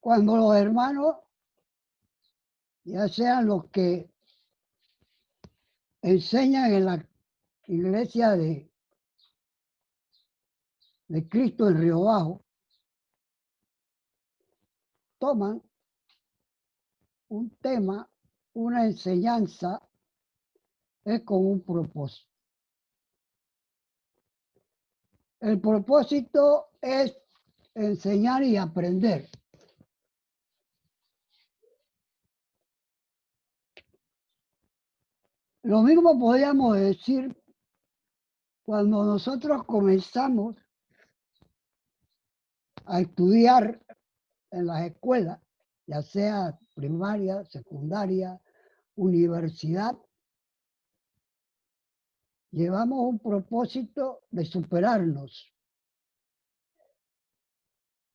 cuando los hermanos, ya sean los que enseñan en la iglesia de Cristo en Río Bajo, toman un tema, una enseñanza, es con un propósito. El propósito es enseñar y aprender. Lo mismo podríamos decir cuando nosotros comenzamos a estudiar en las escuelas, ya sea primaria, secundaria, universidad, llevamos un propósito de superarnos.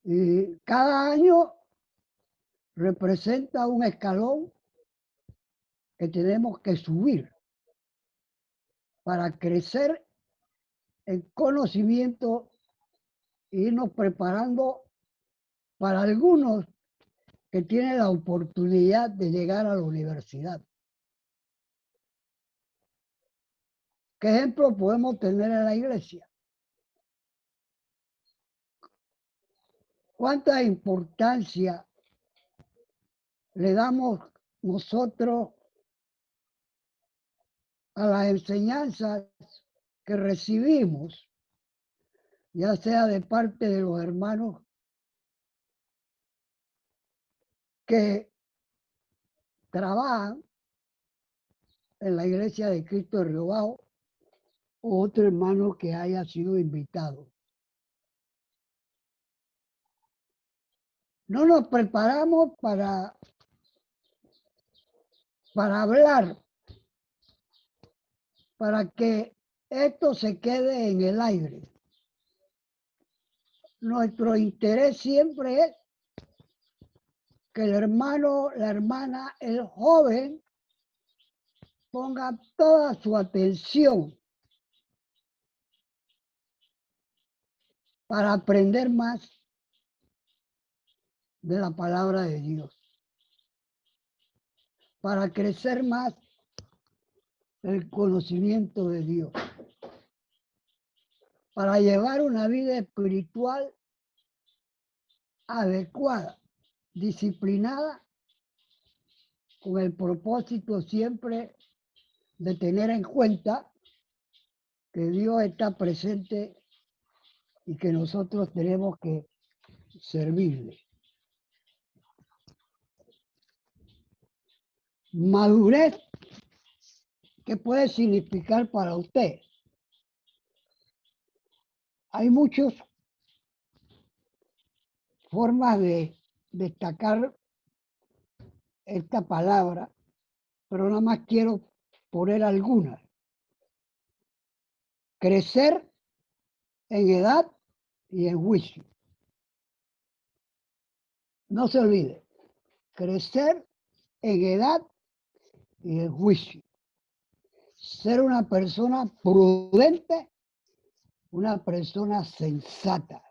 Y cada año representa un escalón que tenemos que subir para crecer en conocimiento e irnos preparando para algunos que tienen la oportunidad de llegar a la universidad. ¿Qué ejemplo podemos tener en la iglesia? ¿Cuánta importancia le damos nosotros a las enseñanzas que recibimos, ya sea de parte de los hermanos que trabajan en la iglesia de Cristo de Río Bajo o otro hermano que haya sido invitado? No nos preparamos para hablar, para que esto se quede en el aire. Nuestro interés siempre es que el hermano, la hermana, el joven ponga toda su atención para aprender más de la palabra de Dios, para crecer más el conocimiento de Dios, para llevar una vida espiritual adecuada, disciplinada, con el propósito siempre de tener en cuenta que Dios está presente y que nosotros tenemos que servirle. Madurez, ¿qué puede significar para usted? Hay muchas formas de destacar esta palabra, pero nada más quiero poner algunas. Crecer en edad y en juicio. No se olvide, crecer en edad y en juicio. Ser una persona prudente, una persona sensata.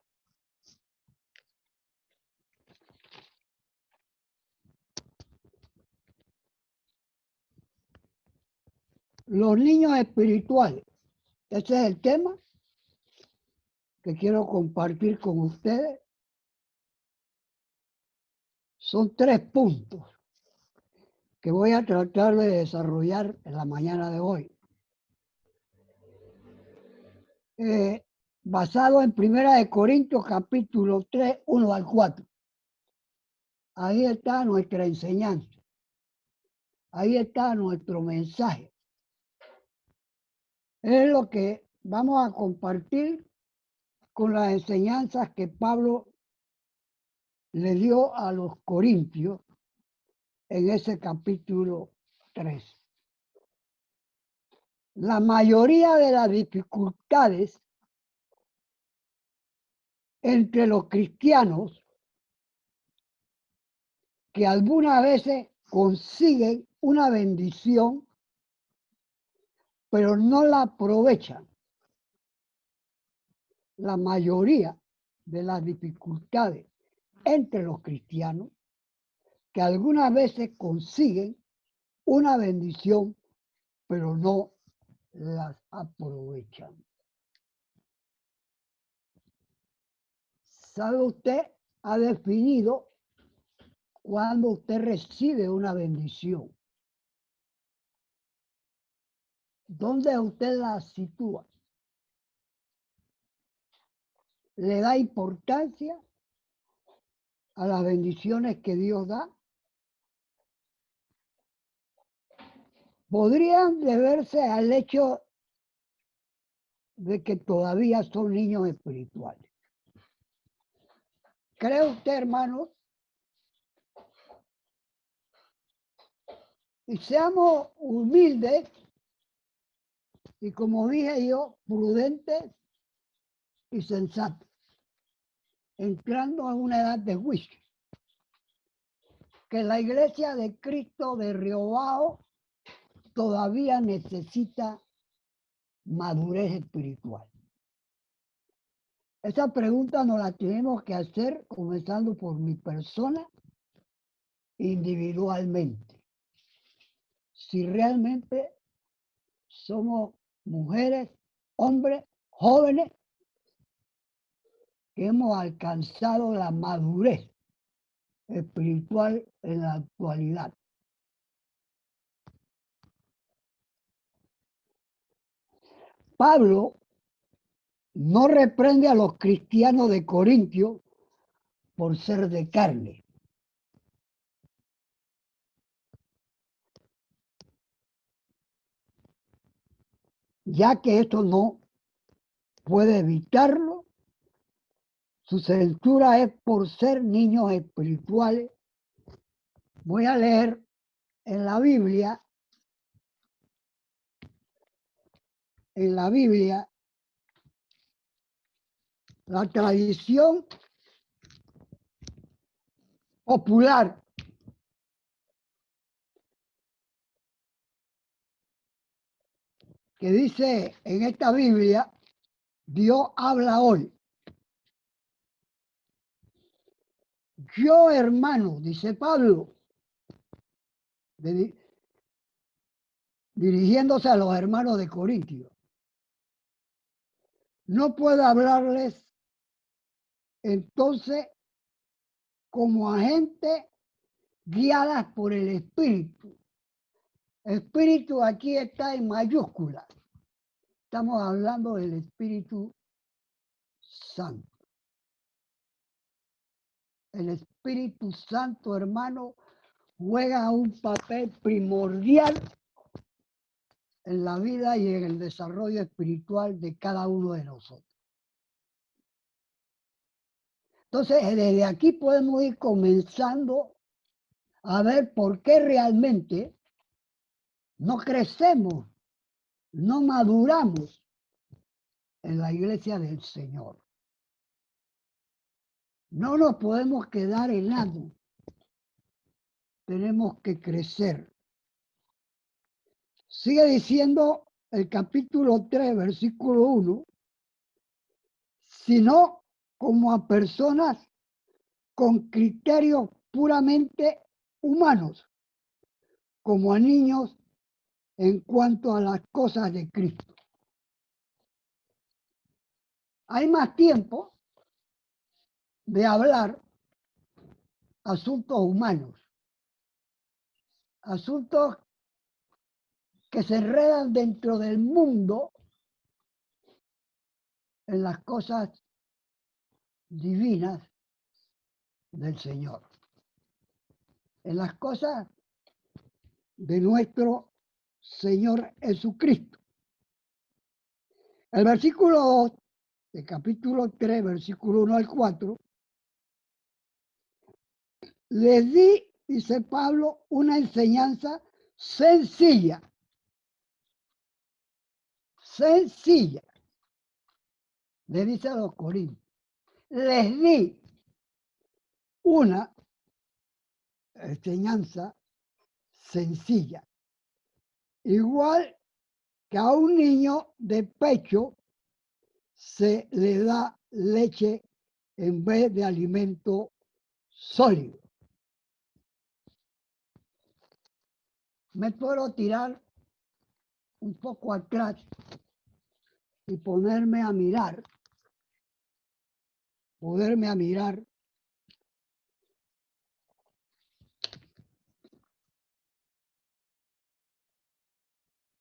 Los niños espirituales, ese es el tema que quiero compartir con ustedes. Son 3 puntos que voy a tratar de desarrollar en la mañana de hoy. Basado en 1 Corintios capítulo 3, 1 al 4. Ahí está nuestra enseñanza. Ahí está nuestro mensaje. Es lo que vamos a compartir con las enseñanzas que Pablo le dio a los corintios en ese capítulo 3. La mayoría de las dificultades entre los cristianos que algunas veces consiguen una bendición, pero no la aprovechan. La mayoría de las dificultades entre los cristianos que algunas veces consiguen una bendición, pero no las aprovechan. ¿Sabe usted? Ha definido cuando usted recibe una bendición. ¿Dónde usted la sitúa? ¿Le da importancia a las bendiciones que Dios da? Podrían deberse al hecho de que todavía son niños espirituales. ¿Cree usted, hermanos? Y seamos humildes y, como dije yo, prudentes y sensatos, entrando a una edad de juicio. Que la iglesia de Cristo de Riobao todavía necesita madurez espiritual. Esa pregunta nos la tenemos que hacer comenzando por mi persona individualmente. Si realmente somos mujeres, hombres, jóvenes, que hemos alcanzado la madurez espiritual en la actualidad. Pablo no reprende a los cristianos de Corintio por ser de carne. Ya que esto no puede evitarlo, su censura es por ser niños espirituales. Voy a leer en la Biblia, la tradición popular que dice en esta Biblia, Dios habla hoy. Yo, hermano, dice Pablo, dirigiéndose a los hermanos de Corintio, no puedo hablarles entonces como a gente guiadas por el Espíritu. Espíritu aquí está en mayúsculas. Estamos hablando del Espíritu Santo. El Espíritu Santo, hermano, juega un papel primordial en la vida y en el desarrollo espiritual de cada uno de nosotros. Entonces, desde aquí podemos ir comenzando a ver por qué realmente no crecemos, no maduramos en la iglesia del Señor. No nos podemos quedar helados, tenemos que crecer. Sigue diciendo el capítulo 3, versículo 1, sino como a personas con criterios puramente humanos, como a niños en cuanto a las cosas de Cristo. Hay más tiempo de hablar asuntos humanos, asuntos que se enredan dentro del mundo en las cosas divinas del Señor, en las cosas de nuestro Señor Jesucristo. El versículo 2 del capítulo 3, versículo 1 al 4, les di, dice Pablo, una enseñanza sencilla. Sencilla. Le dice a los corintios. Les di una enseñanza sencilla. Igual que a un niño de pecho se le da leche en vez de alimento sólido. Me puedo tirar un poco atrás y poderme a mirar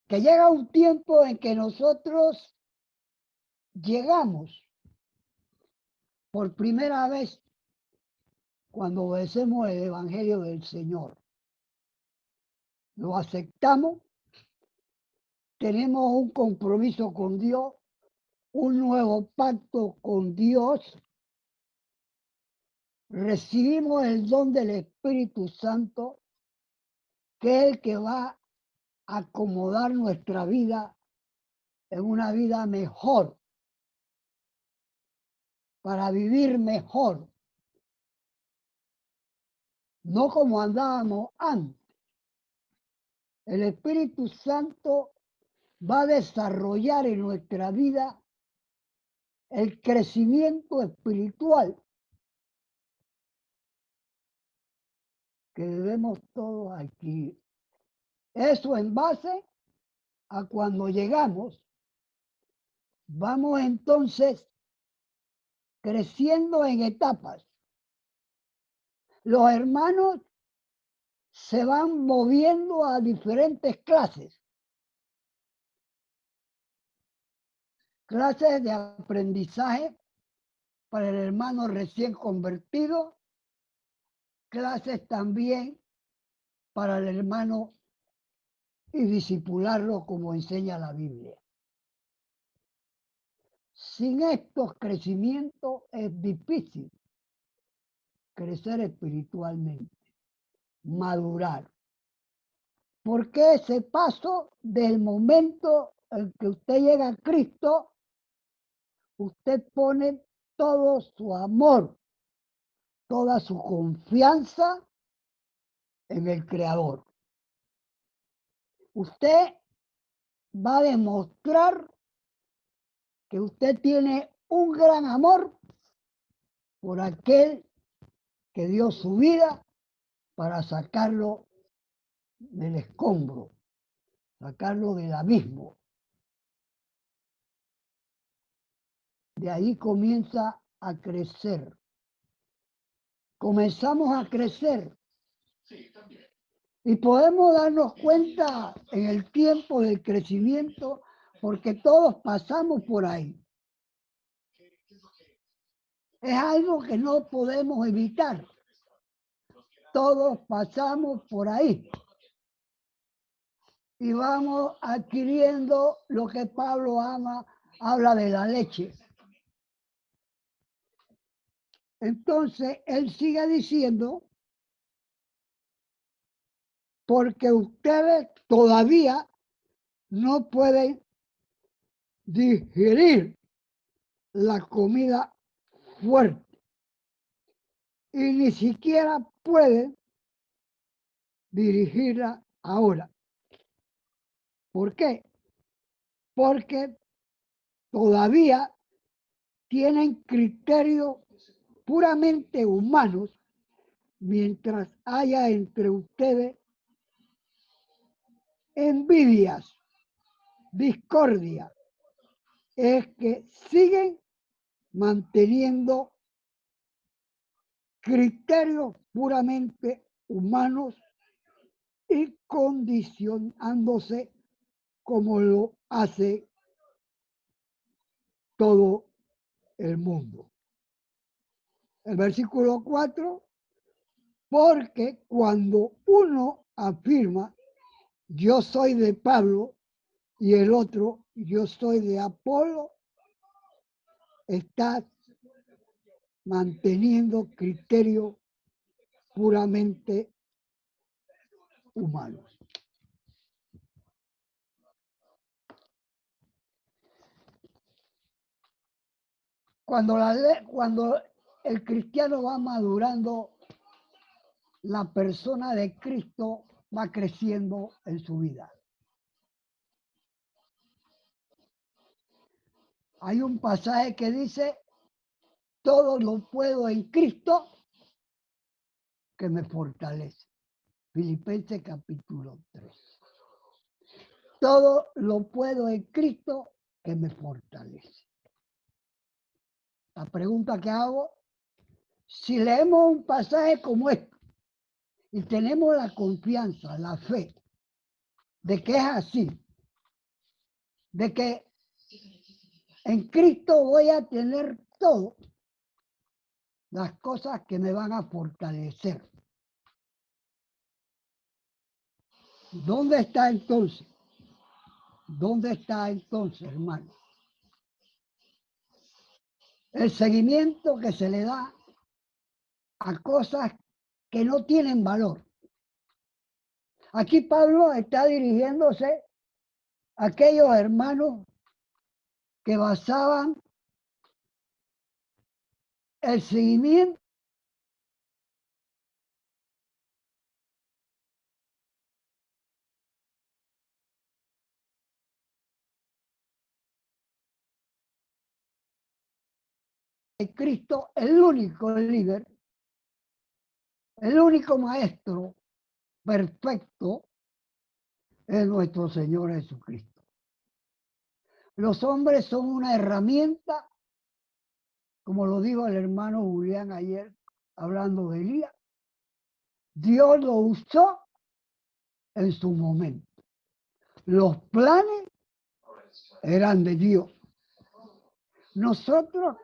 que llega un tiempo en que nosotros llegamos por primera vez cuando obedecemos el Evangelio del Señor. Lo aceptamos, tenemos un compromiso con Dios, un nuevo pacto con Dios, recibimos el don del Espíritu Santo, que es el que va a acomodar nuestra vida en una vida mejor, para vivir mejor, no como andábamos antes. El Espíritu Santo va a desarrollar en nuestra vida el crecimiento espiritual que debemos todos adquirir. Eso en base a cuando llegamos, vamos entonces creciendo en etapas. Los hermanos se van moviendo a diferentes clases de aprendizaje para el hermano recién convertido, clases también para el hermano y disipularlo como enseña la Biblia. Sin estos crecimientos es difícil crecer espiritualmente, madurar. Porque ese paso del momento en que usted llega a Cristo, usted pone todo su amor, toda su confianza en el Creador. Usted va a demostrar que usted tiene un gran amor por aquel que dio su vida para sacarlo del escombro, sacarlo del abismo. De ahí comienza a crecer. Comenzamos a crecer. Y podemos darnos cuenta en el tiempo del crecimiento porque todos pasamos por ahí. Es algo que no podemos evitar. Todos pasamos por ahí. Y vamos adquiriendo lo que Pablo habla de la leche. Entonces, él sigue diciendo, porque ustedes todavía no pueden digerir la comida fuerte y ni siquiera pueden dirigirla ahora. ¿Por qué? Porque todavía tienen criterios puramente humanos mientras haya entre ustedes envidias, discordia, es que siguen manteniendo criterios puramente humanos y condicionándose como lo hace todo el mundo. El versículo 4, porque cuando uno afirma yo soy de Pablo y el otro yo soy de Apolo, está manteniendo criterios puramente humanos. Cuando el cristiano va madurando, la persona de Cristo va creciendo en su vida. Hay un pasaje que dice, todo lo puedo en Cristo que me fortalece. Filipenses capítulo 3. Todo lo puedo en Cristo que me fortalece. La pregunta que hago, si leemos un pasaje como este y tenemos la confianza, la fe, de que es así, de que en Cristo voy a tener todo, las cosas que me van a fortalecer. ¿Dónde está entonces? ¿Dónde está entonces, hermano? El seguimiento que se le da a cosas que no tienen valor. Aquí Pablo está dirigiéndose a aquellos hermanos que basaban el seguimiento de Cristo, el único líder, el único maestro perfecto es nuestro Señor Jesucristo. Los hombres son una herramienta, como lo dijo el hermano Julián ayer, hablando de Elías. Dios lo usó en su momento. Los planes eran de Dios. Nosotros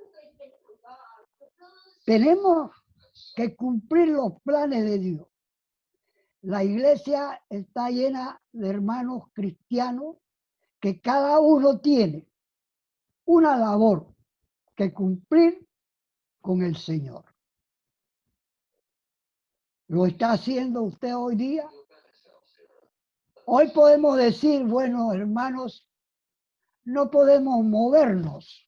tenemos que cumplir los planes de Dios. La iglesia está llena de hermanos cristianos que cada uno tiene una labor que cumplir con el Señor. ¿Lo está haciendo usted hoy día? Hoy podemos decir, bueno, hermanos, no podemos movernos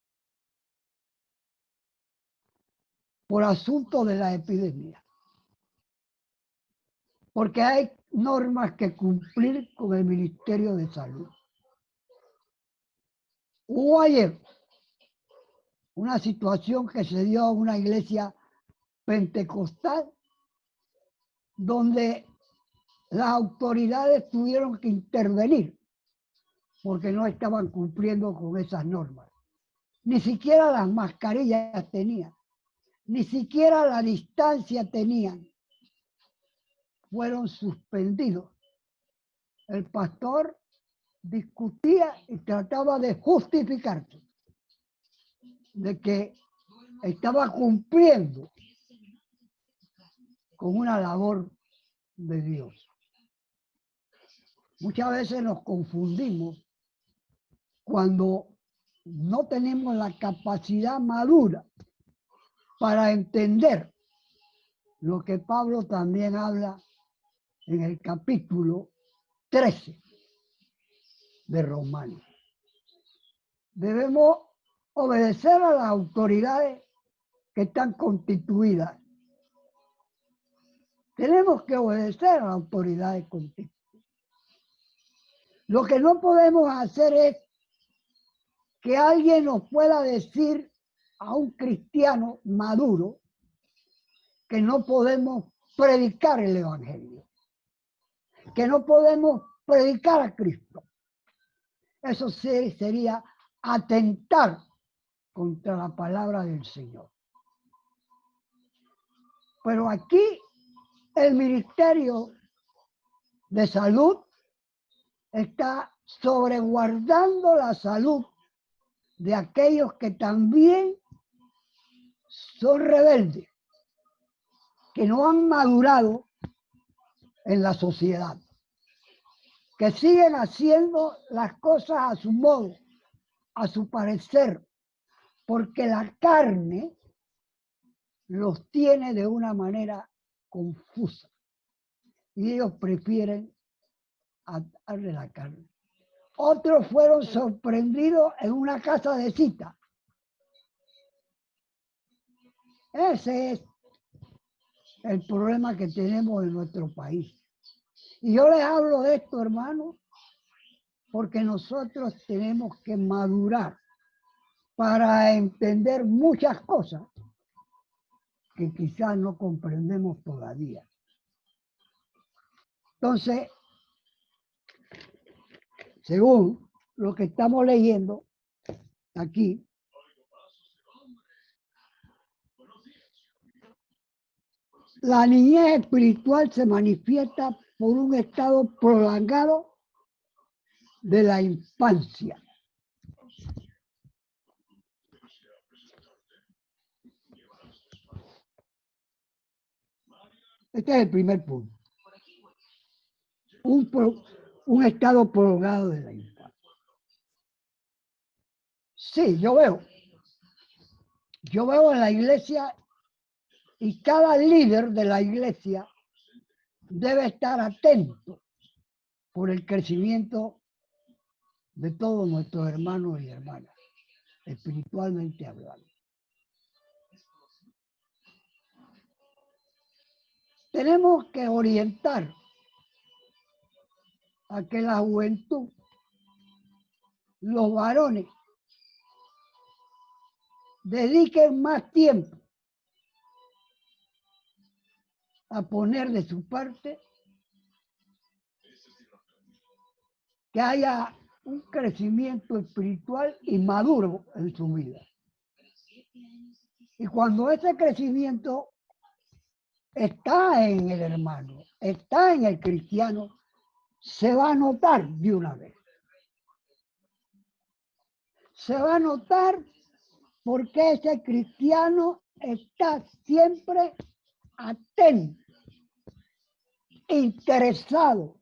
por asunto de la epidemia, porque hay normas que cumplir con el Ministerio de Salud. Hubo ayer una situación que se dio a una iglesia pentecostal donde las autoridades tuvieron que intervenir porque no estaban cumpliendo con esas normas. Ni siquiera las mascarillas tenían, ni siquiera la distancia tenían. Fueron suspendidos. El pastor discutía y trataba de justificarse de que estaba cumpliendo con una labor de Dios. Muchas veces nos confundimos cuando no tenemos la capacidad madura para entender lo que Pablo también habla en el capítulo 13 de Romanos. Debemos obedecer a las autoridades que están constituidas. Tenemos que obedecer a las autoridades constituidas. Lo que no podemos hacer es que alguien nos pueda decir a un cristiano maduro que no podemos predicar el Evangelio, que no podemos predicar a Cristo. Eso sería atentar contra la palabra del Señor. Pero aquí el Ministerio de Salud está sobreguardando la salud de aquellos que también son rebeldes, que no han madurado en la sociedad, que siguen haciendo las cosas a su modo, a su parecer, porque la carne los tiene de una manera confusa y ellos prefieren darle la carne. Otros fueron sorprendidos en una casa de cita. Ese es el problema que tenemos en nuestro país. Y yo les hablo de esto, hermano, porque nosotros tenemos que madurar para entender muchas cosas que quizás no comprendemos todavía. Entonces, según lo que estamos leyendo aquí, la niñez espiritual se manifiesta por un estado prolongado de la infancia. Este es el primer punto. Un estado prolongado de la infancia. Sí, yo veo en la iglesia, y cada líder de la iglesia debe estar atento por el crecimiento de todos nuestros hermanos y hermanas, espiritualmente hablando. Tenemos que orientar a que la juventud, los varones, dediquen más tiempo a poner de su parte, que haya un crecimiento espiritual y maduro en su vida. Y cuando ese crecimiento está en el hermano, está en el cristiano, se va a notar de una vez. Se va a notar porque ese cristiano está siempre atento, interesado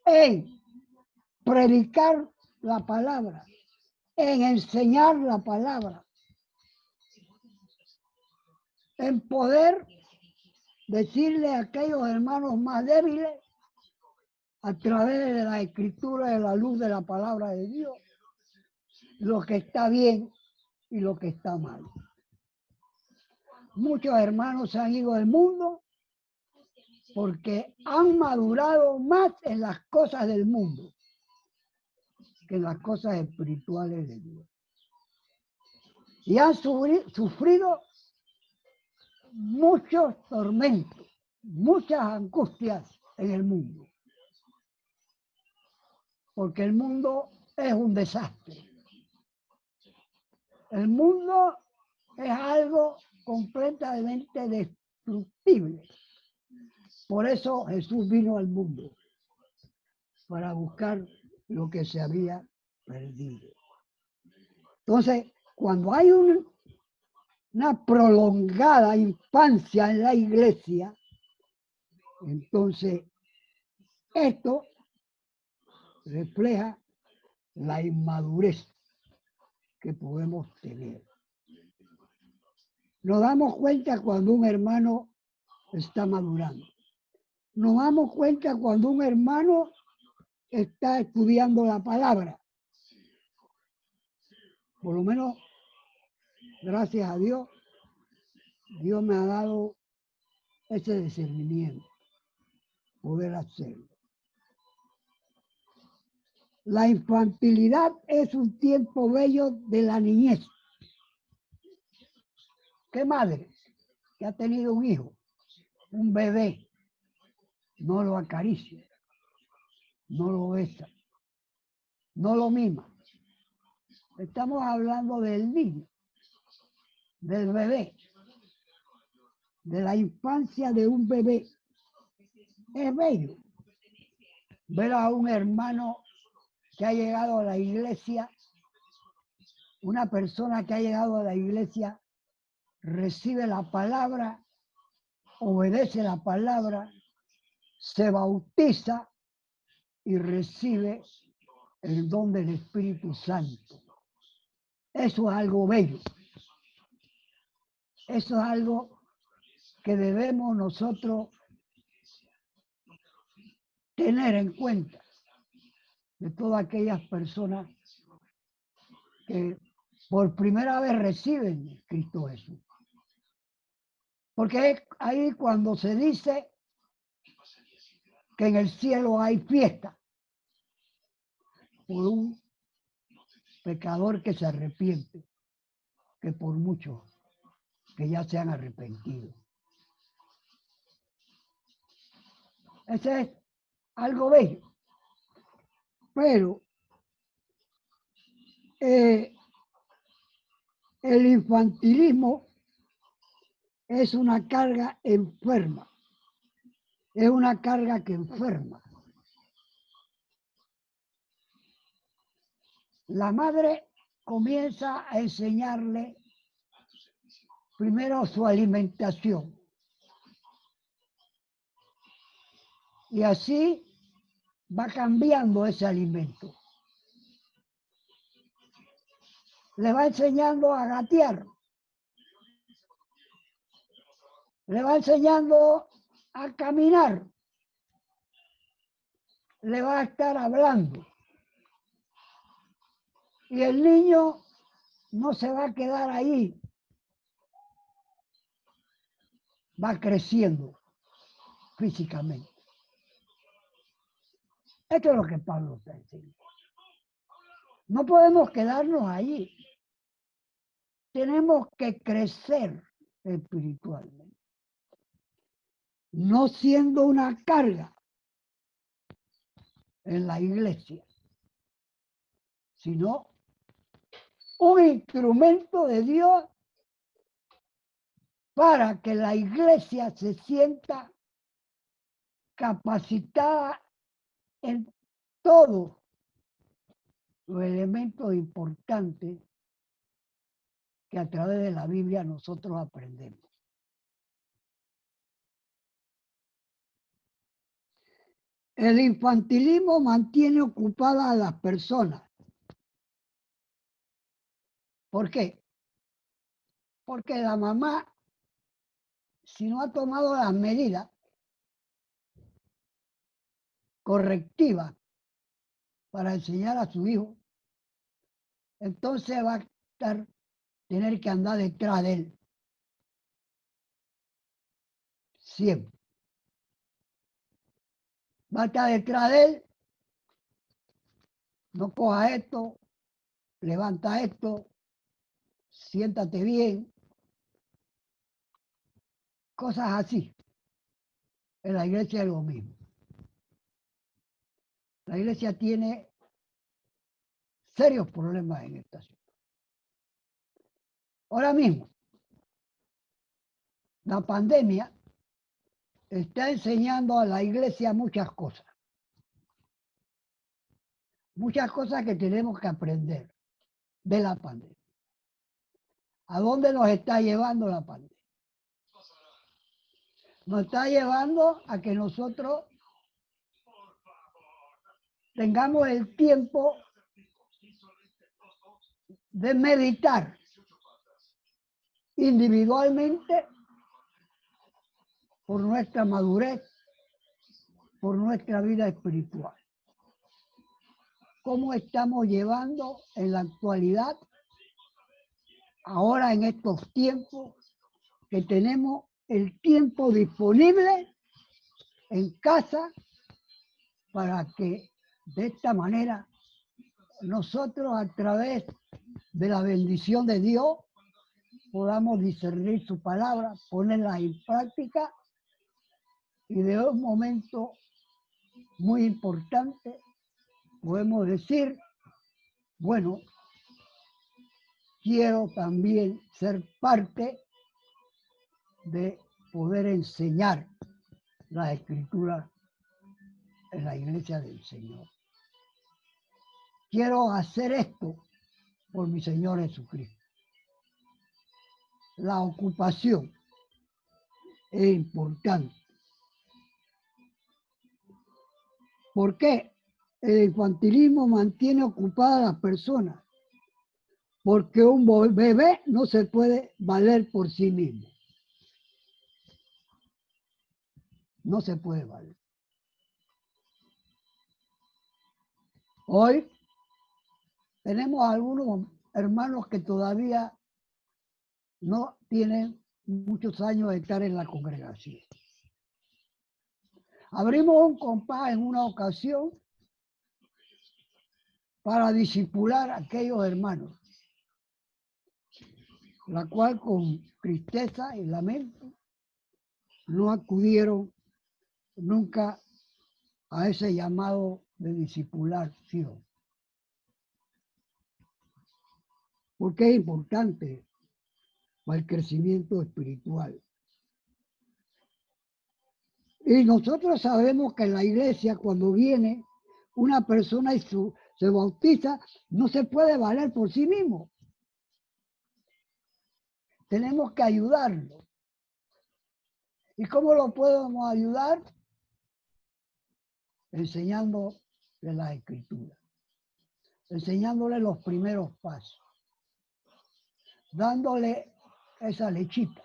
en predicar la palabra, en enseñar la palabra, en poder decirle a aquellos hermanos más débiles, a través de la escritura, de la luz de la palabra de Dios, lo que está bien y lo que está mal. Muchos hermanos se han ido del mundo porque han madurado más en las cosas del mundo que en las cosas espirituales de Dios. Y han sufrido muchos tormentos, muchas angustias en el mundo. Porque el mundo es un desastre. El mundo es algo completamente destructible. Por eso Jesús vino al mundo, para buscar lo que se había perdido. Entonces, cuando hay una prolongada infancia en la iglesia, entonces esto refleja la inmadurez que podemos tener. Nos damos cuenta cuando un hermano está madurando. Nos damos cuenta cuando un hermano está estudiando la palabra. Por lo menos, gracias a Dios, Dios me ha dado ese discernimiento, poder hacerlo. La infantilidad es un tiempo bello de la niñez. ¿Qué madre que ha tenido un hijo, un bebé, no lo acaricia, no lo besa, no lo mima? Estamos hablando del niño, del bebé, de la infancia de un bebé. Es bello ver a un hermano que ha llegado a la iglesia, una persona que ha llegado a la iglesia, recibe la palabra, obedece la palabra, se bautiza y recibe el don del Espíritu Santo. Eso es algo bello. Eso es algo que debemos nosotros tener en cuenta de todas aquellas personas que por primera vez reciben a Cristo Jesús. Porque es ahí cuando se dice que en el cielo hay fiesta por un pecador que se arrepiente, que por muchos que ya se han arrepentido. Ese es algo bello. Pero el infantilismo es una carga enferma. Es una carga que enferma. La madre comienza a enseñarle primero su alimentación. Y así va cambiando ese alimento. Le va enseñando a gatear. Le va enseñando a caminar. Le va a estar hablando. Y el niño no se va a quedar ahí. Va creciendo físicamente. Esto es lo que Pablo está diciendo. No podemos quedarnos ahí. Tenemos que crecer espiritualmente. No siendo una carga en la iglesia, sino un instrumento de Dios para que la iglesia se sienta capacitada en todos los elementos importantes que a través de la Biblia nosotros aprendemos. El infantilismo mantiene ocupadas a las personas. ¿Por qué? Porque la mamá, si no ha tomado las medidas correctivas para enseñar a su hijo, entonces va a tener que andar detrás de él. Siempre. Va a estar detrás de él. No coja esto, levanta esto, siéntate bien. Cosas así. En la iglesia es lo mismo. La iglesia tiene serios problemas en esta situación. Ahora mismo, la pandemia está enseñando a la iglesia muchas cosas. Muchas cosas que tenemos que aprender de la pandemia. ¿A dónde nos está llevando la pandemia? Nos está llevando a que nosotros tengamos el tiempo de meditar individualmente por nuestra madurez, por nuestra vida espiritual. ¿Cómo estamos llevando en la actualidad, ahora en estos tiempos, que tenemos el tiempo disponible en casa para que de esta manera nosotros a través de la bendición de Dios podamos discernir su palabra, ponerla en práctica y de un momento muy importante podemos decir, bueno, quiero también ser parte de poder enseñar la Escritura en la iglesia del Señor. Quiero hacer esto por mi Señor Jesucristo. La ocupación es importante. ¿Por qué? El infantilismo mantiene ocupada a las personas. Porque un bebé no se puede valer por sí mismo. No se puede valer. Hoy tenemos algunos hermanos que todavía no tienen muchos años de estar en la congregación. Abrimos un compás en una ocasión para discipular a aquellos hermanos, la cual con tristeza y lamento no acudieron nunca a ese llamado de discipulación. Porque es importante para el crecimiento espiritual. Y nosotros sabemos que en la iglesia, cuando viene una persona y se bautiza, no se puede valer por sí mismo. Tenemos que ayudarlo. ¿Y cómo lo podemos ayudar? Enseñándole las escrituras, enseñándole los primeros pasos, dándole esa lechita,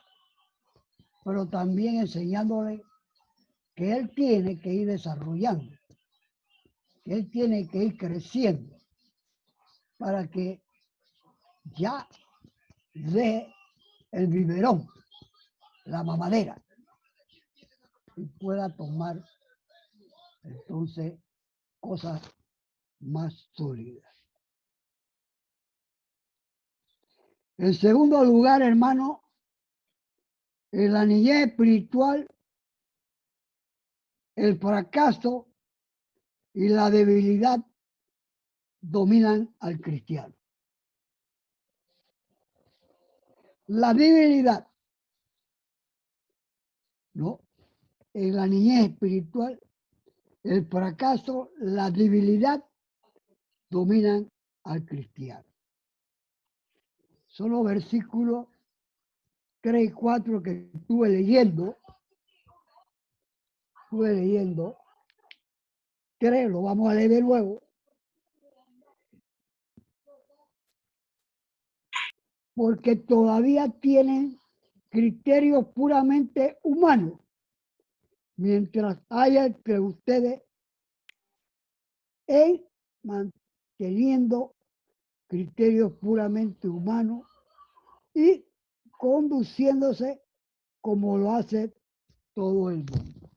pero también enseñándole que él tiene que ir desarrollando, que él tiene que ir creciendo para que ya dé el biberón, la mamadera, y pueda tomar entonces cosas más sólidas. En segundo lugar, hermano, en la niñez espiritual, el fracaso y la debilidad dominan al cristiano. La debilidad, ¿no? En la niñez espiritual, el fracaso, la debilidad dominan al cristiano. Son los versículos 3 y 4 que estuve leyendo. 3, lo vamos a leer de nuevo. Porque todavía tienen criterios puramente humanos, mientras haya entre ustedes en manteniendo criterios puramente humanos y conduciéndose como lo hace todo el mundo.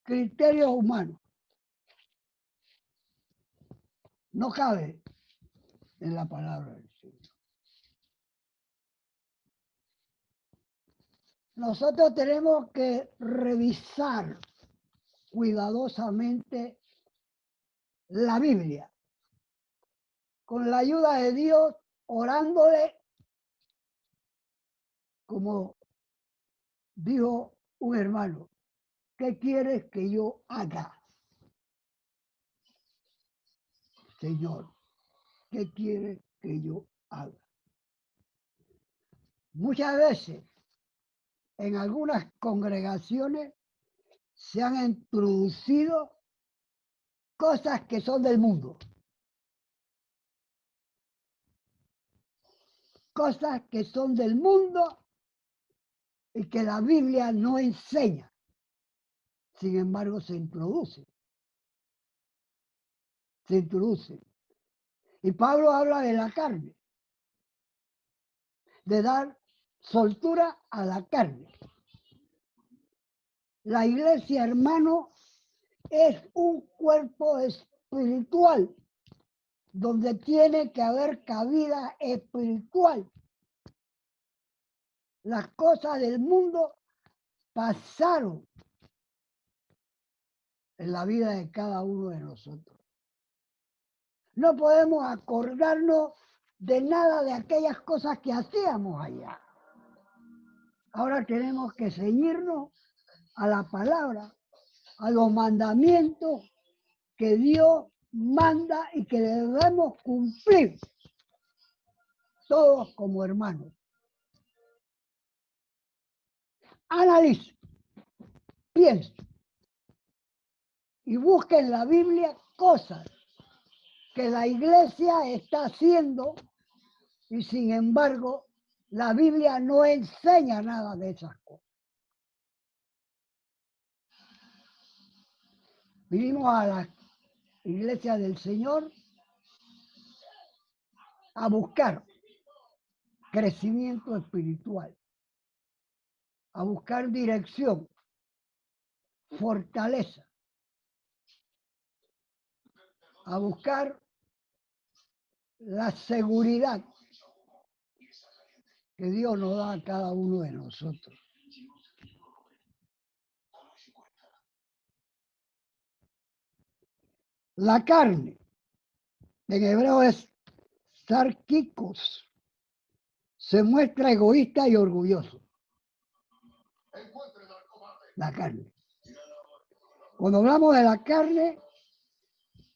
Criterios humanos. No cabe en la palabra del Señor. Nosotros tenemos que revisar cuidadosamente la Biblia, con la ayuda de Dios, orándole, como dijo un hermano, ¿qué quieres que yo haga? Señor, ¿qué quieres que yo haga? Muchas veces, en algunas congregaciones, se han introducido cosas que son del mundo. Cosas que son del mundo y que la Biblia no enseña. Sin embargo, se introduce. Se introduce. Y Pablo habla de la carne, de dar soltura a la carne. La iglesia, hermano, es un cuerpo espiritual donde tiene que haber cabida espiritual. Las cosas del mundo pasaron en la vida de cada uno de nosotros. No podemos acordarnos de nada de aquellas cosas que hacíamos allá. Ahora tenemos que ceñirnos a la palabra, a los mandamientos que Dios manda y que debemos cumplir todos como hermanos. Analice, piense y busque en la Biblia cosas que la iglesia está haciendo y sin embargo la Biblia no enseña nada de esas cosas. Vinimos a la iglesia del Señor a buscar crecimiento espiritual, a buscar dirección, fortaleza, a buscar la seguridad que Dios nos da a cada uno de nosotros. La carne, en hebreo es sarkikos, se muestra egoísta y orgulloso. La carne. Cuando hablamos de la carne,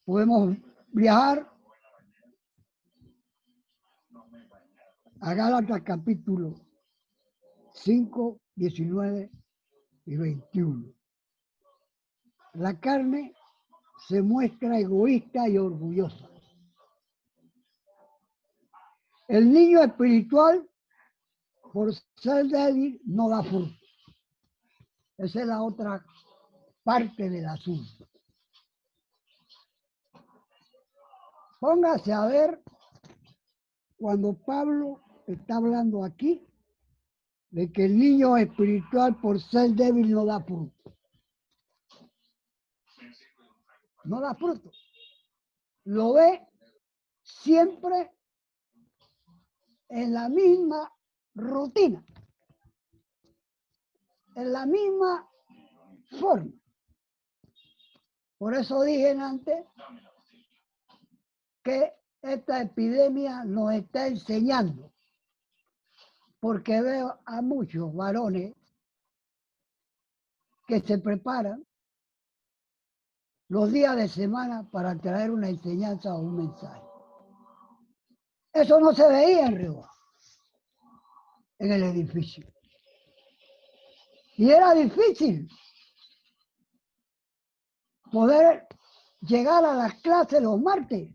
podemos viajar a Gálatas capítulo 5, 19 y 21. La carne se muestra egoísta y orgullosa. El niño espiritual, por ser débil, no da fruto. Esa es la otra parte del asunto. Póngase a ver cuando Pablo está hablando aquí de que el niño espiritual, por ser débil, no da fruto. No da fruto. Lo ve siempre en la misma rutina, en la misma forma. Por eso dije antes que esta epidemia nos está enseñando, porque veo a muchos varones que se preparan los días de semana para traer una enseñanza o un mensaje. Eso no se veía en Rioja, en el edificio. Y era difícil poder llegar a las clases los martes,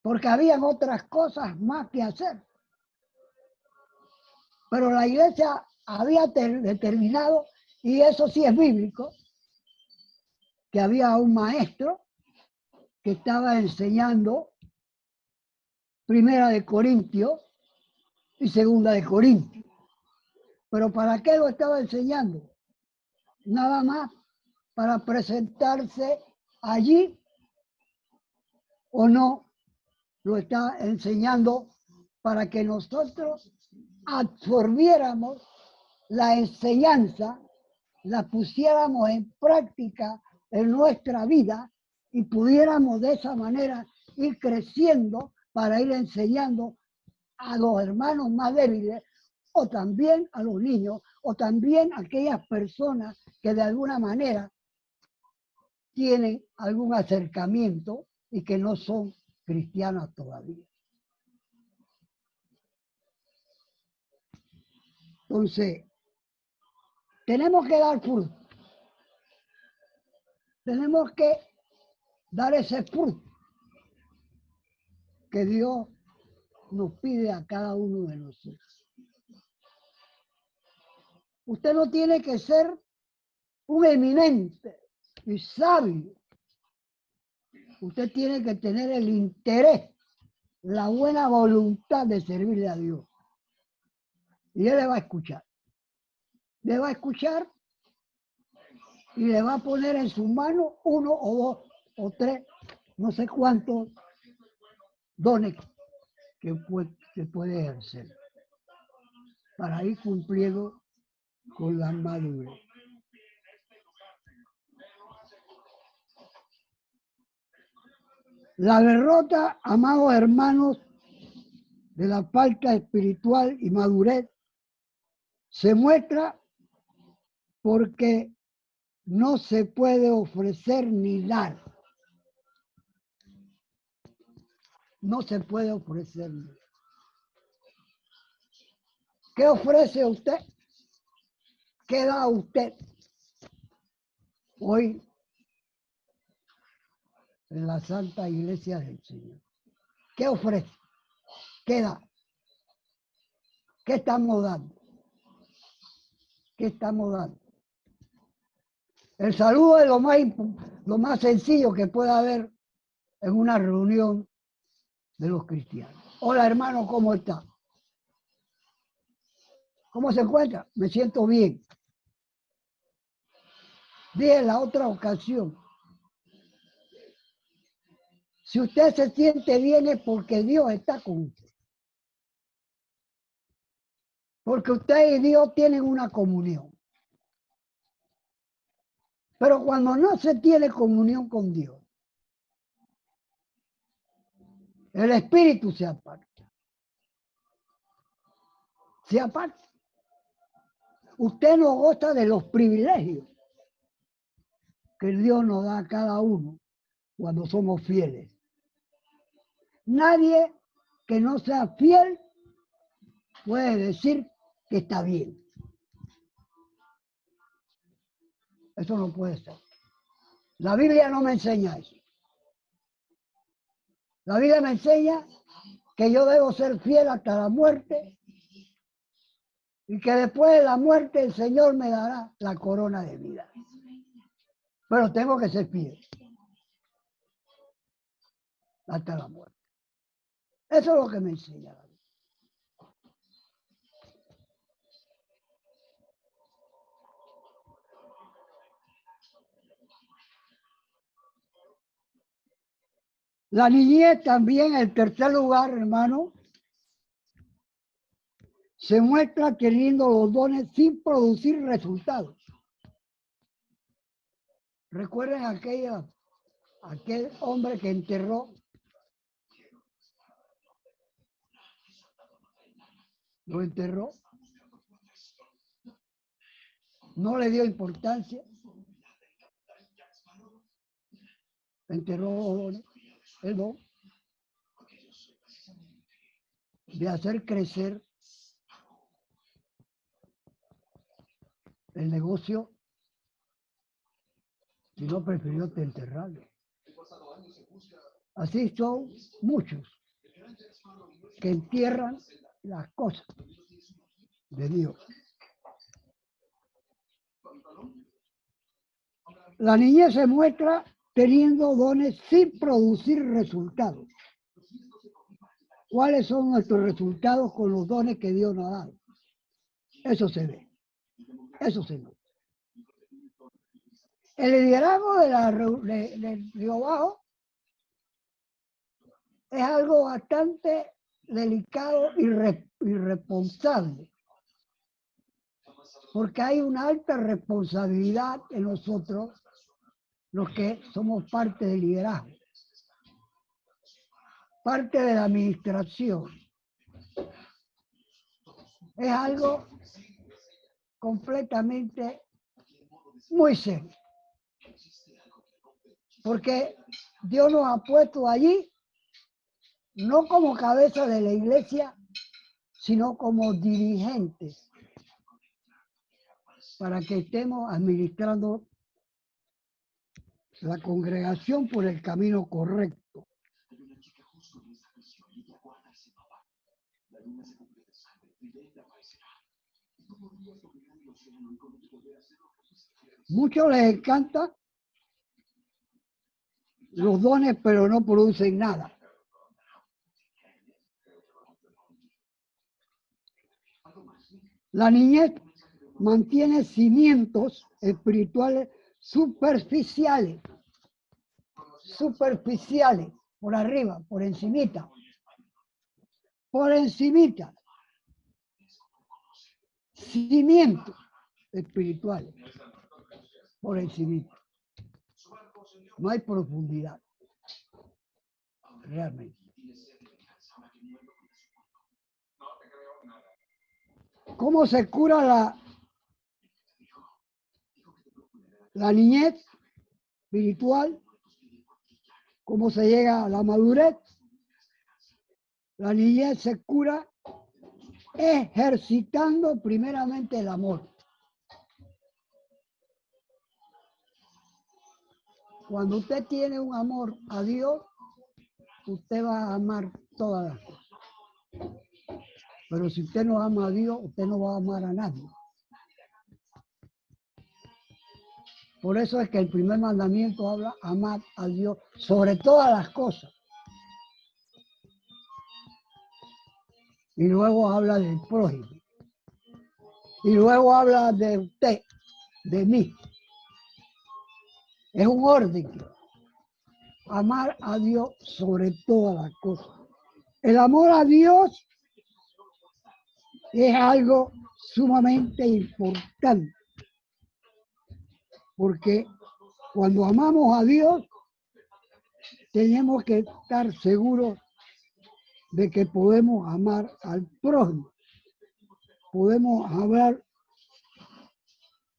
porque habían otras cosas más que hacer. Pero la iglesia había determinado, y eso sí es bíblico, que había un maestro que estaba enseñando Primera de Corintios y Segunda de Corintios. ¿Pero para qué lo estaba enseñando? Nada más para presentarse allí, o no lo está enseñando para que nosotros absorbiéramos la enseñanza, la pusiéramos en práctica en nuestra vida y pudiéramos de esa manera ir creciendo para ir enseñando a los hermanos más débiles, o también a los niños, o también a aquellas personas que de alguna manera tienen algún acercamiento y que no son cristianos todavía. Entonces, tenemos que dar fruto. Tenemos que dar ese fruto que Dios nos pide a cada uno de nosotros. Usted no tiene que ser un eminente y sabio. Usted tiene que tener el interés, la buena voluntad de servirle a Dios. Y Él le va a escuchar. Le va a escuchar y le va a poner en su mano 1 o 2 o 3, no sé cuántos dones que puede ejercer para ir cumpliendo con la madurez. La derrota, amados hermanos, de la falta espiritual y madurez se muestra porque no se puede ofrecer ni dar. No se puede ofrecer ni dar. ¿Qué ofrece usted? ¿Qué da usted hoy en la Santa Iglesia del Señor? ¿Qué ofrece? ¿Qué da? ¿Qué estamos dando? ¿Qué estamos dando? El saludo es lo más sencillo que puede haber en una reunión de los cristianos. Hola hermano, ¿cómo está? ¿Cómo se encuentra? Me siento bien. Dije en la otra ocasión, si usted se siente bien es porque Dios está con usted. Porque usted y Dios tienen una comunión. Pero cuando no se tiene comunión con Dios, el espíritu se aparta. Se aparta. Usted no goza de los privilegios que Dios nos da a cada uno cuando somos fieles. Nadie que no sea fiel puede decir que está bien. Eso no puede ser. La Biblia no me enseña eso. La Biblia me enseña que yo debo ser fiel hasta la muerte y que después de la muerte el Señor me dará la corona de vida. Pero tengo que ser fiel hasta la muerte. Eso es lo que me enseña la Biblia. La niñez también, en tercer lugar, hermano, se muestra teniendo los dones sin producir resultados. Recuerden aquel hombre que enterró, lo enterró, no le dio importancia, enterró el don de hacer crecer el negocio y no prefirió enterrarlo. Así son muchos que entierran las cosas de Dios. La niñez se muestra teniendo dones sin producir resultados. ¿Cuáles son nuestros resultados con los dones que Dios nos ha dado? Eso se ve, eso se nota. El liderazgo de Río Bajo es algo bastante delicado y responsable, porque hay una alta responsabilidad en nosotros, los que somos parte del liderazgo, parte de la administración. Es algo completamente muy serio, porque Dios nos ha puesto allí no como cabeza de la iglesia, sino como dirigentes, para que estemos administrando la congregación por el camino correcto. Muchos les encanta los dones, pero no producen nada. La niñez mantiene cimientos espirituales superficiales, por arriba, por encimita, cimientos espirituales, por encimita. No hay profundidad, realmente. ¿Cómo se cura la niñez espiritual? ¿Cómo se llega a la madurez? La niñez se cura ejercitando primeramente el amor. Cuando usted tiene un amor a Dios, usted va a amar todas las cosas. Pero si usted no ama a Dios, usted no va a amar a nadie. Por eso es que el primer mandamiento habla, amar a Dios sobre todas las cosas. Y luego habla del prójimo. Y luego habla de usted, de mí. Es un orden. Amar a Dios sobre todas las cosas. El amor a Dios es algo sumamente importante, porque Cuando amamos a Dios, tenemos que estar seguros de que podemos amar al prójimo. Podemos hablar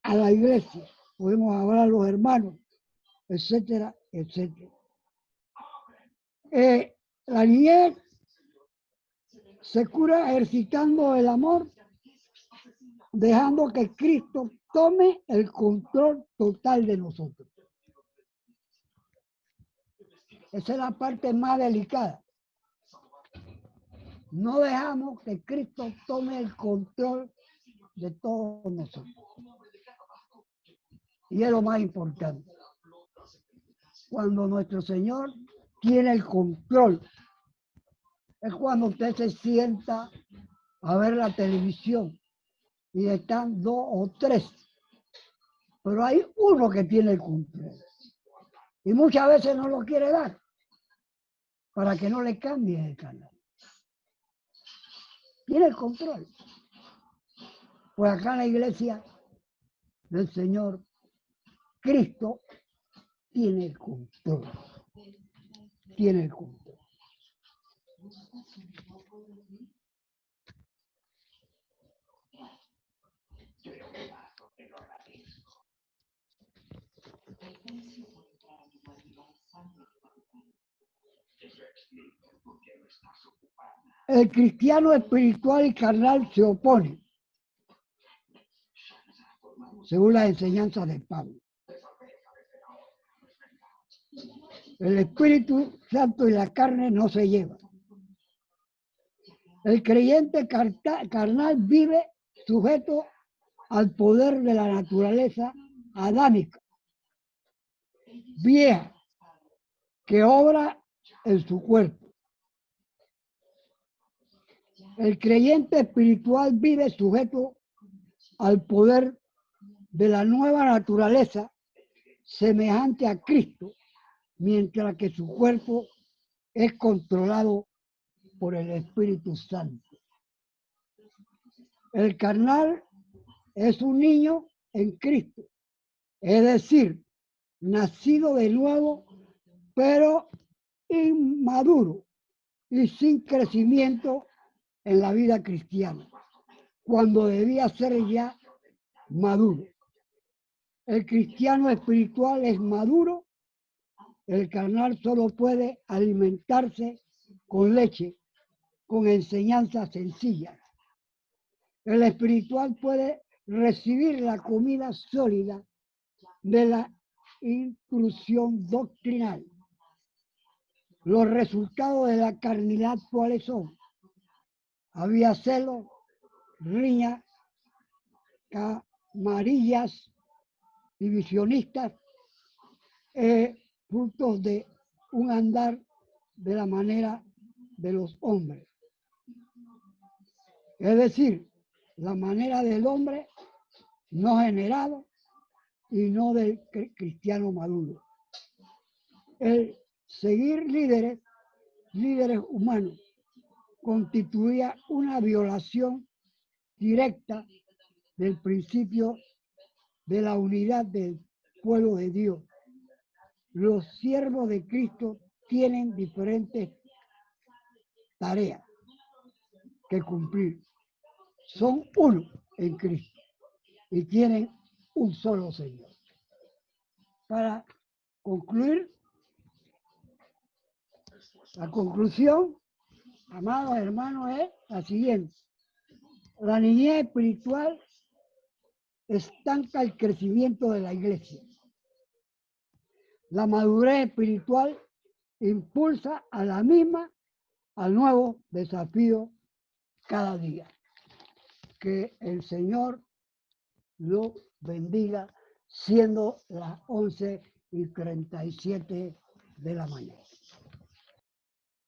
a la iglesia, podemos hablar a los hermanos, etcétera, etcétera. La niñez se cura ejercitando el amor, dejando que Cristo tome el control total de nosotros. Esa es la parte más delicada. No dejamos que Cristo tome el control de todos nosotros. Y es lo más importante. Cuando nuestro Señor tiene el control, es cuando usted se sienta a ver la televisión y están 2 o 3, pero hay uno que tiene el control. Y muchas veces no lo quiere dar para que no le cambie el canal. Tiene el control. Pues acá en la iglesia del Señor, Cristo tiene el control. Tiene el control. El cristiano espiritual y carnal se opone, según las enseñanzas de Pablo. El Espíritu Santo y la carne no se llevan. El creyente carnal vive sujeto al poder de la naturaleza adámica, vieja, que obra en su cuerpo. El creyente espiritual vive sujeto al poder de la nueva naturaleza semejante a Cristo, mientras que su cuerpo es controlado por el Espíritu Santo. El carnal es un niño en Cristo, es decir, nacido de nuevo, pero inmaduro y sin crecimiento en la vida cristiana, cuando debía ser ya maduro. El cristiano espiritual es maduro, el carnal solo puede alimentarse con leche, con enseñanzas sencillas. El espiritual puede recibir la comida sólida de la instrucción doctrinal. Los resultados de la carnalidad, ¿cuáles son? Había celos, riñas, camarillas, divisionistas, frutos de un andar de la manera de los hombres. Es decir, la manera del hombre no generado y no del cristiano maduro. El seguir líderes humanos, constituía una violación directa del principio de la unidad del pueblo de Dios. Los siervos de Cristo tienen diferentes tareas que cumplir. Son uno en Cristo y tienen un solo Señor. Para concluir, la conclusión, amados hermanos, es la siguiente. La niñez espiritual estanca el crecimiento de la iglesia. La madurez espiritual impulsa a la misma al nuevo desafío cada día. Que el Señor lo bendiga, siendo las 11:37 de la mañana.